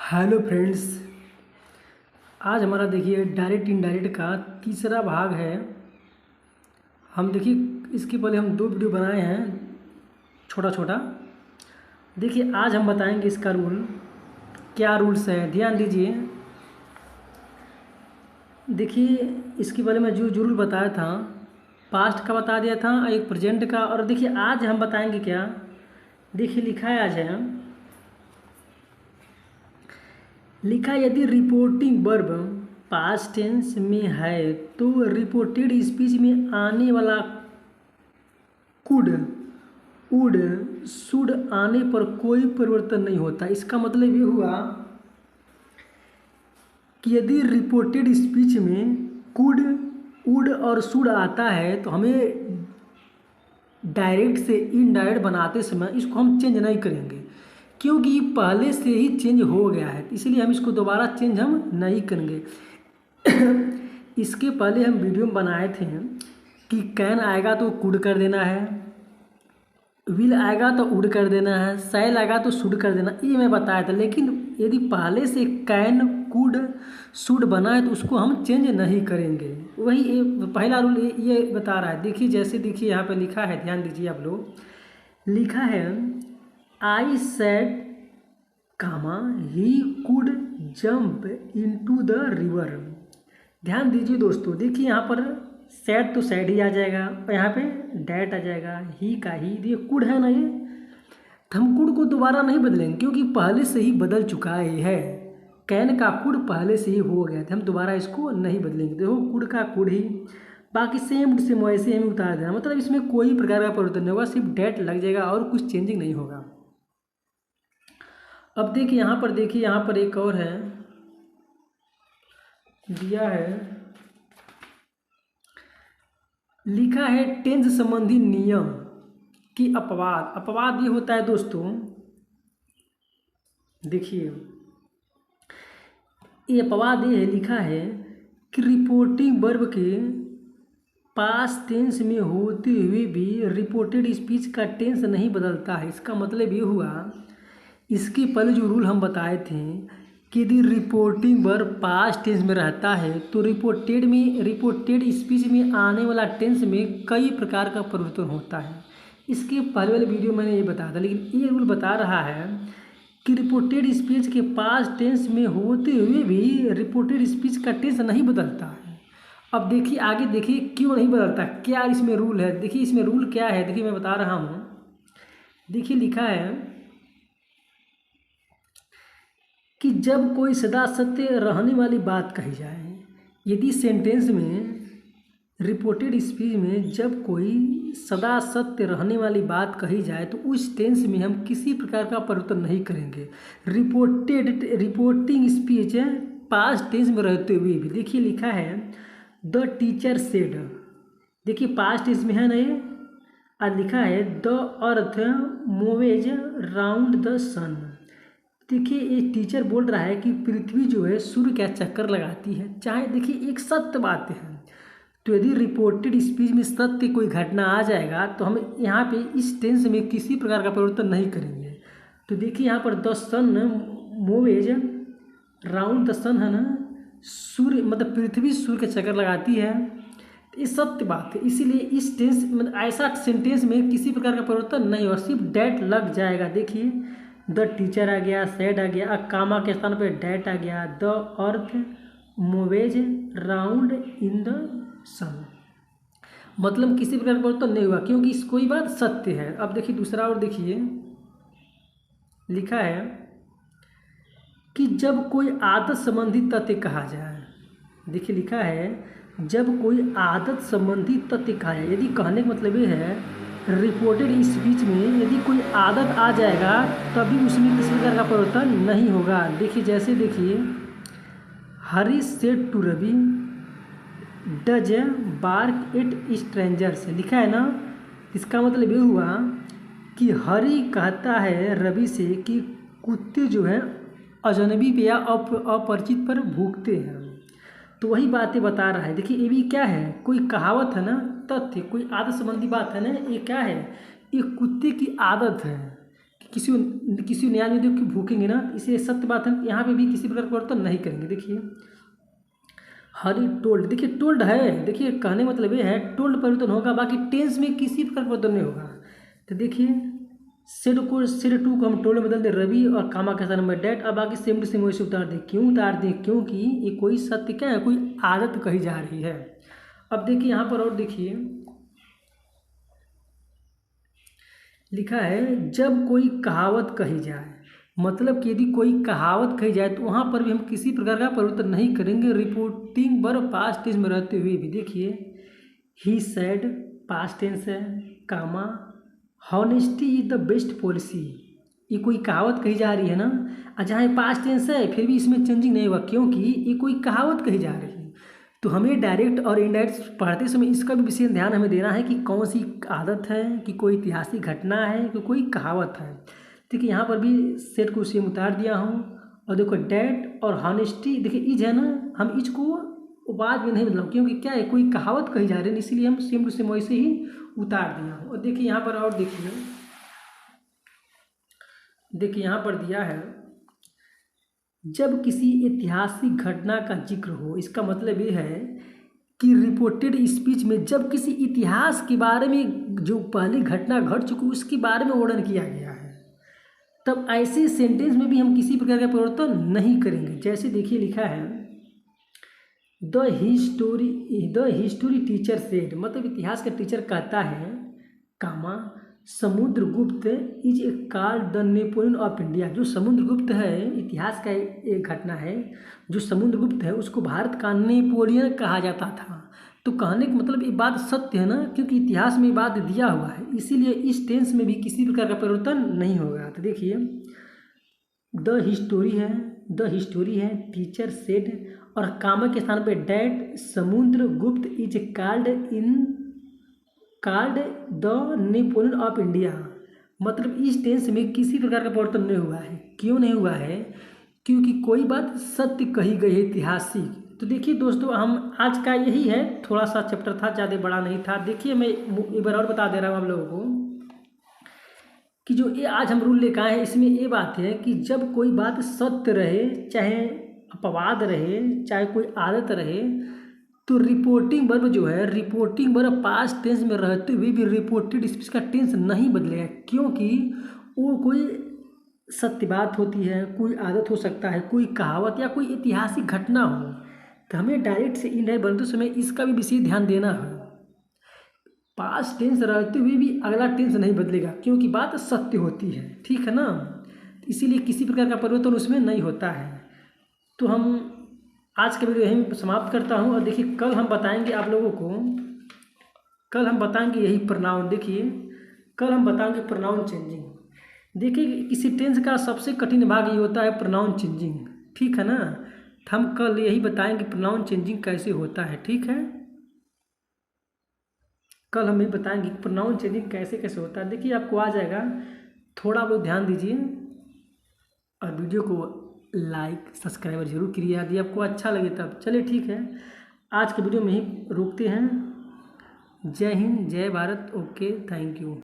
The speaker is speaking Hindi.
Hello friends. आज हमारा देखिए डायरेक्ट इनडायरेक्ट का तीसरा भाग है। हम देखिए इसके पहले हम 2 वीडियो बनाए हैं छोटा छोटा। देखिए आज हम बताएंगे इसका रूल, क्या रूल्स है, ध्यान दीजिए। देखिए इसके पहले मैं जो रूल बताया था, पास्ट का बता दिया था, एक प्रेजेंट का, और देखिए आज हम बताएंगे क्या। देखिए लिखा है, आज है लिखा है, यदि रिपोर्टिंग वर्ब पास्ट टेंस में है तो रिपोर्टेड स्पीच में आने वाला कुड, वुड, शुड आने पर कोई परिवर्तन नहीं होता। इसका मतलब ये हुआ कि यदि रिपोर्टेड स्पीच में कुड, वुड और शुड आता है तो हमें डायरेक्ट से इनडायरेक्ट बनाते समय इसको हम चेंज नहीं करेंगे, क्योंकि पहले से ही चेंज हो गया है, इसलिए हम इसको दोबारा चेंज हम नहीं करेंगे। इसके पहले हम वीडियो में बनाए थे कि कैन आएगा तो कुड कर देना है, विल आएगा तो वुड कर देना है, शैल आएगा तो शुड कर देना, ये मैं बताया था। लेकिन यदि पहले से कैन, कुड, शुड बना है तो उसको हम चेंज नहीं करेंगे। वही पहला रूल ये बता रहा है। देखिए जैसे देखिए यहाँ पे लिखा है, ध्यान दीजिए आप लोग। लिखा है I said comma he could jump into the river. ध्यान दीजिए दोस्तों, देखिए यहाँ पर सैड तो सैड ही आ जाएगा और यहाँ पे डैट आ जाएगा, ही का ही। ये कुड है ना, ये तो हम कुड को दोबारा नहीं बदलेंगे क्योंकि पहले से ही बदल चुका है। कैन का कुड पहले से ही हो गया था, हम दोबारा इसको नहीं बदलेंगे। देखो कुड का कुड ही, बाकी सेम टू सेम वैसे हमें उतार देना, मतलब इसमें कोई प्रकार का परिवर्तन नहीं होगा, सिर्फ डैट लग जाएगा और कुछ चेंजिंग नहीं होगा। अब देखिए यहाँ पर, देखिए यहाँ पर एक और है, दिया है, लिखा है टेंस संबंधी नियम की अपवाद। अपवाद ये होता है दोस्तों, देखिए ये अपवाद ये है, लिखा है कि रिपोर्टिंग वर्ब के पास्ट टेंस में होते हुए भी रिपोर्टेड स्पीच का टेंस नहीं बदलता है। इसका मतलब ये हुआ, इसके पहले जो रूल हम बताए थे कि यदि रिपोर्टिंग वर्ब पास्ट टेंस में रहता है तो रिपोर्टेड स्पीच में आने वाला टेंस में कई प्रकार का परिवर्तन होता है। इसके पहले वाले वीडियो मैंने ये बताया था, लेकिन ये रूल बता रहा है कि रिपोर्टेड स्पीच के पास्ट टेंस में होते हुए भी रिपोर्टेड स्पीच का टेंस नहीं बदलता है। अब देखिए आगे, देखिए क्यों नहीं बदलता, क्या इसमें रूल है। देखिए इसमें रूल क्या है, देखिए मैं बता रहा हूँ। देखिए लिखा है कि जब कोई सदा सत्य रहने वाली बात कही जाए, यदि सेंटेंस में रिपोर्टेड स्पीच में जब कोई सदा सत्य रहने वाली बात कही जाए तो उस टेंस में हम किसी प्रकार का परिवर्तन नहीं करेंगे। रिपोर्टिंग स्पीच पास्ट टेंस में रहते हुए भी। देखिए लिखा है द टीचर सेड, देखिए पास्ट टेंस में है ना ये, और लिखा है the earth moves round the सन। देखिए ये टीचर बोल रहा है कि पृथ्वी जो है सूर्य का चक्कर लगाती है। चाहे देखिए एक सत्य बात है, तो यदि रिपोर्टेड स्पीच में सत्य कोई घटना आ जाएगा तो हम यहाँ पे इस टेंस में किसी प्रकार का परिवर्तन नहीं करेंगे। तो देखिए यहाँ पर द सन मूवेज राउंड द सन है ना, सूर्य मतलब पृथ्वी सूर्य का चक्कर लगाती है, ये सत्य बात है। इसीलिए इस टेंस मतलब ऐसा सेंटेंस में किसी प्रकार का परिवर्तन नहीं होगा, सिर्फ डैट लग जाएगा। देखिए द टीचर आ गया, सेड आ गया, कामा के स्थान पे डैट आ गया, the earth moves round in the sun, मतलब किसी प्रकार का परिवर्तन नहीं हुआ क्योंकि इस कोई बात सत्य है। अब देखिए दूसरा और देखिए, लिखा है कि जब कोई आदत संबंधी तथ्य कहा जाए। देखिए लिखा है जब कोई आदत संबंधी तथ्य कहा जाए, यदि कहने का मतलब ये है रिपोर्टेड स्पीच में यदि कोई आदत आ जाएगा तभी उसमें किसी प्रकार का परिवर्तन नहीं होगा। देखिए जैसे देखिए Hari said to Ravi does bark at strangers, लिखा है ना। इसका मतलब ये हुआ कि हरी कहता है रवि से कि कुत्ते जो हैं अजनबी पे या अपरिचित पर भूखते हैं। तो वही बातें बता रहा है। देखिए ये भी क्या है, कोई कहावत है ना, तथ्य, कोई आदत संबंधी बात है ना। ये क्या है, ये कुत्ते की आदत है किसी किसी न्याय में देखो कि भूखेंगे ना, इसलिए सत्य बात है, यहाँ पे भी किसी प्रकार का परिवर्तन नहीं करेंगे। देखिए हरी टोल्ड, देखिए टोल्ड है, देखिए कहने मतलब ये है टोल्ड परिवर्तन होगा, बाकी टेंस में किसी प्रकार परिवर्तन नहीं होगा। तो देखिए सेड टू को हम टोल्ड में बदल दें रवि और कामा के स्थान में डैट, और बाकी सेम टू सेम वैसे उतार दें। क्यों उतार दें? क्योंकि ये कोई सत्य क्या है, कोई आदत कही जा रही है। अब देखिए यहाँ पर और देखिए लिखा है जब कोई कहावत कही जाए, मतलब कि यदि कोई कहावत कही जाए तो वहाँ पर भी हम किसी प्रकार का परिवर्तन नहीं करेंगे, रिपोर्टिंग बर पास्ट टेंस में रहते हुए भी। देखिए ही सेड पास्ट टेंस है, comma honesty is the best policy, ये कोई कहावत कही जा रही है ना, और जहाँ पास्ट टेंस है फिर भी इसमें चेंजिंग नहीं हुआ, क्योंकि ये कोई कहावत कही जा रही है। तो हमें डायरेक्ट और इनडायरेक्ट पढ़ते समय इसका भी विशेष ध्यान हमें देना है कि कौन सी आदत है, कि कोई ऐतिहासिक घटना है, कि कोई कहावत है। देखिए यहाँ पर भी सेट को सेम उतार दिया हूँ, और देखो डैट और हॉनेस्टी, देखिए इज है ना, हम इज को उपाज में नहीं बदलाऊँ, क्योंकि क्या है कोई कहावत कही जा रही है, इसीलिए हम सेम टू सेम वैसे ही उतार दिया हूँ। और देखिए यहाँ पर और देखिए यहाँ पर दिया है जब किसी ऐतिहासिक घटना का जिक्र हो, इसका मतलब ये है कि रिपोर्टेड स्पीच में जब किसी इतिहास के बारे में जो पहली घटना घट चुकी उसके बारे में वर्णन किया गया है, तब ऐसे सेंटेंस में भी हम किसी प्रकार का परिवर्तन नहीं करेंगे। जैसे देखिए लिखा है द हिस्टोरी टीचर सेड, मतलब इतिहास का टीचर कहता है comma Samudragupta is a called the Napoleon of India, जो समुद्रगुप्त है इतिहास का एक घटना है, जो समुद्रगुप्त है उसको भारत का नेपोलियन कहा जाता था। तो कहने का मतलब ये बात सत्य है ना, क्योंकि इतिहास में ये बात दिया हुआ है, इसीलिए इस टेंस में भी किसी प्रकार का परिवर्तन नहीं होगा। तो देखिए द हिस्टोरी है टीचर सेड, और कामा के स्थान पे that Samudragupta is called the Napoleon of India, मतलब इस टेंस में किसी प्रकार का परिवर्तन नहीं हुआ है। क्यों नहीं हुआ है? क्योंकि कोई बात सत्य कही गई है ऐतिहासिक। तो देखिए दोस्तों हम आज का यही है, थोड़ा सा चैप्टर था, ज़्यादा बड़ा नहीं था। देखिए मैं एक बार और बता दे रहा हूँ आप लोगों को कि जो ये आज हम रूल लेकर आए हैं इसमें ये बात है कि जब कोई बात सत्य रहे, चाहे अपवाद रहे, चाहे कोई आदत रहे, तो रिपोर्टिंग वर्ब जो है, रिपोर्टिंग वर्ब पास्ट टेंस में रहते हुए भी रिपोर्टेड स्पीच का टेंस नहीं बदलेगा, क्योंकि वो कोई सत्य बात होती है, कोई आदत हो सकता है, कोई कहावत या कोई ऐतिहासिक घटना हो। तो हमें डायरेक्ट से इनडायरेक्ट बनते समय इसका भी विशेष ध्यान देना है। पास्ट टेंस रहते हुए भी अगला टेंस नहीं बदलेगा, क्योंकि बात सत्य होती है, ठीक है ना, इसीलिए किसी प्रकार का परिवर्तन उसमें नहीं होता है। तो हम आज का वीडियो यहीं समाप्त करता हूँ, और देखिए कल हम बताएंगे आप लोगों को, कल हम बताएंगे यही प्रोनाउन। देखिए कल हम बताएंगे प्रोनाउन चेंजिंग। देखिए किसी टेंस का सबसे कठिन भाग ये होता है प्रोनाउन चेंजिंग, ठीक है ना। तो हम कल यही बताएंगे प्रोनाउन चेंजिंग कैसे होता है, ठीक है। कल हम ये बताएंगे प्रोनाउन चेंजिंग कैसे कैसे होता है। देखिए आपको आ जाएगा, थोड़ा बहुत ध्यान दीजिए और वीडियो को लाइक सब्सक्राइबर जरूर करिए यदि आपको अच्छा लगे तब। चलिए ठीक है, आज के वीडियो में ही रोकते हैं। जय हिंद, जय भारत, ओके, थैंक यू।